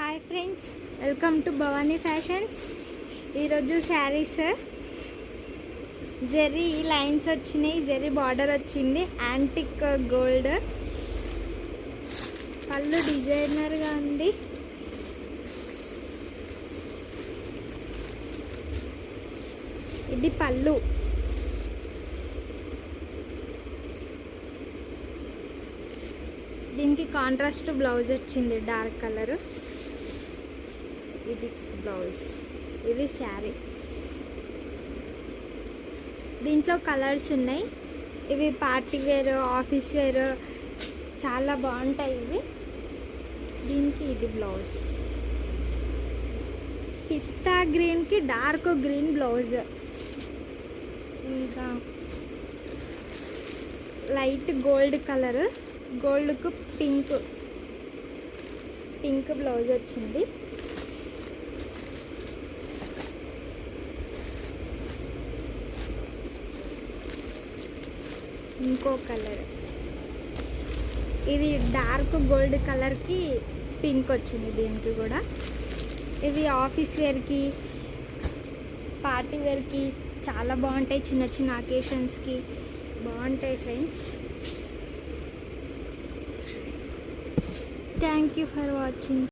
Hi friends, welcome to Bhavani fashions. ఈరోజు saris zari lines వచ్చినాయి, zari border వచ్చింది, యాంటిక్ గోల్డ్ పళ్ళు డిజైనర్గా ఉంది. ఇది పళ్ళు. దీనికి కాంట్రాస్ట్ బ్లౌజ్ వచ్చింది, డార్క్ కలర్. ఇది బ్లౌజ్, ఇది శారీ. దీంట్లో కలర్స్ ఉన్నాయి. ఇవి పార్టీ వేర్, ఆఫీస్ వేర్ చాలా బాగుంటాయి ఇవి. దీనికి ఇది బ్లౌజ్. పిస్తా గ్రీన్కి డార్క్ గ్రీన్ బ్లౌజ్. ఇంకా లైట్ గోల్డ్ కలర్, గోల్డ్కు పింక్ బ్లౌజ్ వచ్చింది. ఇంకో కలర్, ఇది డార్క్ గోల్డ్ కలర్కి పింక్ వచ్చింది. దీనికి కూడా ఇవి ఆఫీస్ వేర్కి, పార్టీ వేర్కి చాలా బాగుంటాయి. చిన్న చిన్న అకేషన్స్కి బాగుంటాయి friends. Thank you for watching.